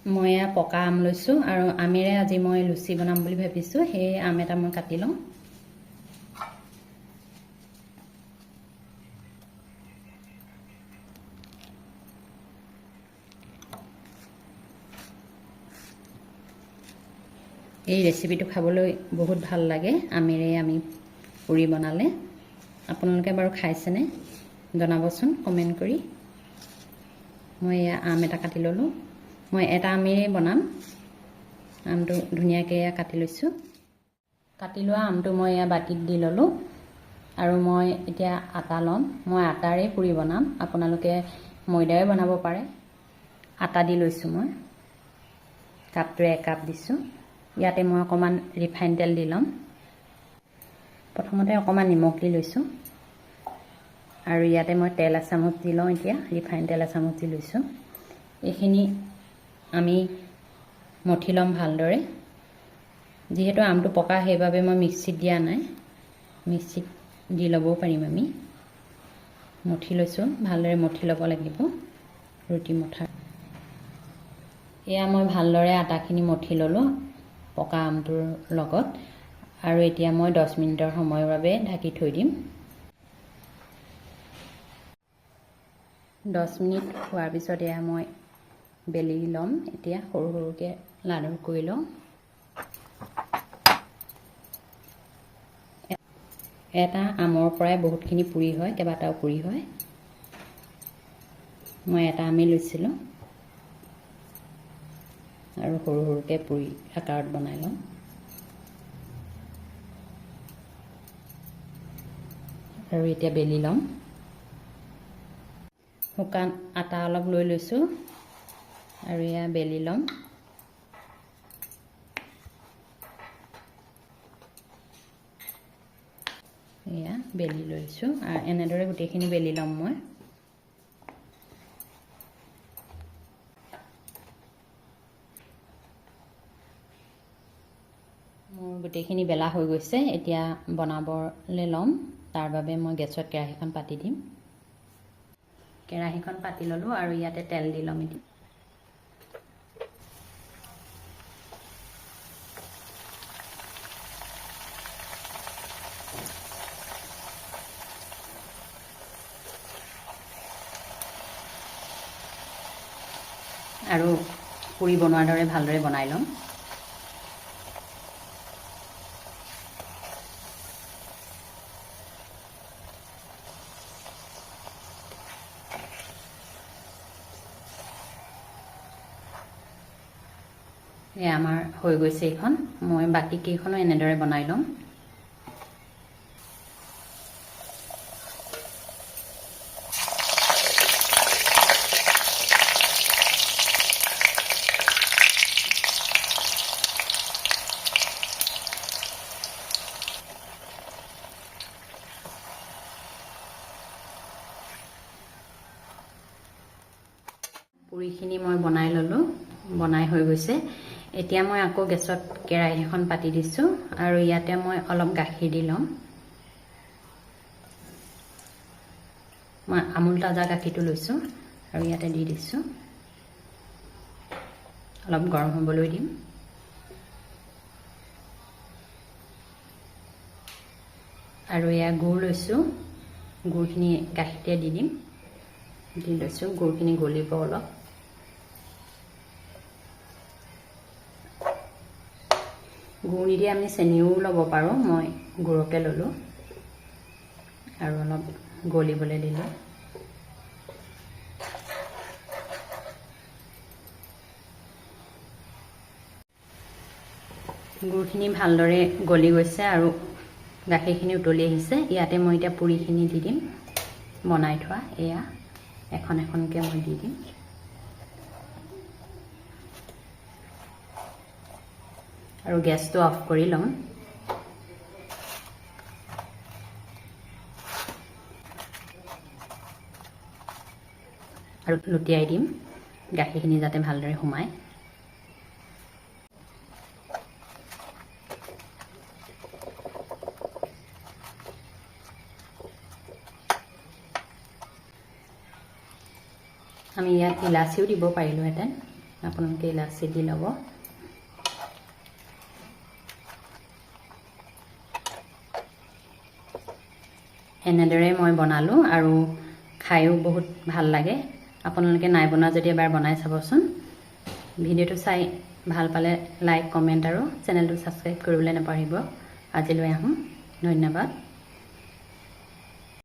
মই পকা আম লৈছোঁ আৰু আমেৰে আজি মই লুচি বনাম বুলি ভাবিছোঁ। সেই আম এটা মই কাটি লওঁ। এই ৰেচিপিটো খাবলৈ বহুত ভাল লাগে, আমেৰে আমি পুৰি বনালে। আপোনালোকে বাৰু খাইছেনে জনাবচোন কমেণ্ট কৰি। মই এয়া আম এটা কাটি ল'লোঁ। মই এটা আমেৰে বনাম। আমটো ধুনীয়াকৈ কাটি লৈছোঁ। কাটি লোৱা আমটো মই এয়া বাতিত দি ল'লোঁ আৰু মই এতিয়া আটা ল'ম। মই আটাৰে পুৰি বনাম, আপোনালোকে ময়দাৰে বনাব পাৰে। আটা দি লৈছোঁ মই, কাপটোৰে 1 কাপ দিছোঁ। ইয়াতে মই অকণমান ৰিফাইন তেল দি ল'ম। প্ৰথমতে অকণমান নিমখ দি লৈছোঁ আৰু ইয়াতে মই তেল এচামুচ দি লওঁ। এতিয়া ৰিফাইন তেল এচামুচ দি লৈছোঁ। এইখিনি আমি মঠি ল'ম ভালদৰে। যিহেতু আমটো পকা সেইবাবে মই মিক্সিত দিয়া নাই, মিক্সিত দি ল'বও পাৰিম আমি। মঠি লৈছোঁ, ভালদৰে মঠি ল'ব লাগিব ৰুটি মঠাৰ। এয়া মই ভালদৰে আটাখিনি মঠি ল'লোঁ পকা আমটোৰ লগত আৰু এতিয়া মই 10 মিনিটৰ সময়ৰ বাবে ঢাকি থৈ দিম। 10 মিনিট হোৱাৰ পিছত এয়া মই বেলি ল'ম। এতিয়া সৰু সৰুকৈ লাডু কৰি লওঁ। এটা আমৰ পৰাই বহুতখিনি পুৰি হয়, কেইবাটাও পুৰি হয়। মই এটা আমেই লৈছিলোঁ আৰু সৰু সৰুকৈ পুৰি আকাৰত বনাই লওঁ। আৰু এতিয়া বেলি ল'ম। শুকান আটা অলপ লৈ লৈছোঁ আৰু এয়া বেলি ল'ম। এয়া বেলি লৈছোঁ আৰু এনেদৰে গোটেইখিনি বেলি ল'ম মই। মোৰ গোটেইখিনি বেলা হৈ গৈছে। এতিয়া বনাবলৈ ল'ম। তাৰ বাবে মই গেছত কেৰাহীখন পাতি দিম। কেৰাহীখন পাতি ল'লোঁ আৰু ইয়াতে তেল দি ল'ম এতিয়া। আৰু পুৰি বনোৱাৰ দৰে ভালদৰে বনাই ল'ম। এয়া আমাৰ হৈ গৈছে এইখন। মই বাকী কেইখনো এনেদৰে বনাই ল'ম। পুৰিখিনি মই বনাই ল'লোঁ, বনাই হৈ গৈছে। এতিয়া মই আকৌ গেছত কেৰাহী এখন পাতি দিছোঁ আৰু ইয়াতে মই অলপ গাখীৰ দি ল'ম। মই আমুল তাজা গাখীৰটো লৈছোঁ আৰু ইয়াতে দি দিছোঁ। অলপ গৰম হ'বলৈ দিম। আৰু এয়া গুড় লৈছোঁ, গুড়খিনি গাখীৰতে দি দিম। দি লৈছোঁ, গুড়খিনি গলিব অলপ। গুড় নিদি আমি চেনিও ল'ব পাৰোঁ। মই গুড়কে ল'লোঁ আৰু অলপ গলিবলৈ দিলোঁ। গুড়খিনি ভালদৰে গলি গৈছে আৰু গাখীৰখিনি উতলি আহিছে। ইয়াতে মই এতিয়া পুৰিখিনি দি দিম বনাই থোৱা। এয়া এখন এখনকৈ মই দি দিম। আৰু গেছটো অফ কৰি ল'ম। আৰু লুটিয়াই দিম গাখীৰখিনি যাতে ভালদৰে সোমায়। আমি ইয়াত ইলাচিও দিব পাৰিলোহেঁতেন, আপোনালোকে ইলাচি দি ল'ব। এনেদৰে মই বনালোঁ আৰু খায়ো বহুত ভাল লাগে। আপোনালোকে নাই বনোৱা যদি এবাৰ বনাই চাবচোন। ভিডিঅ'টো চাই ভাল পালে লাইক, কমেণ্ট আৰু চেনেলটো ছাবস্ক্ৰাইব কৰিবলৈ নাপাহৰিব। আজিলৈ আহোঁ, ধন্যবাদ।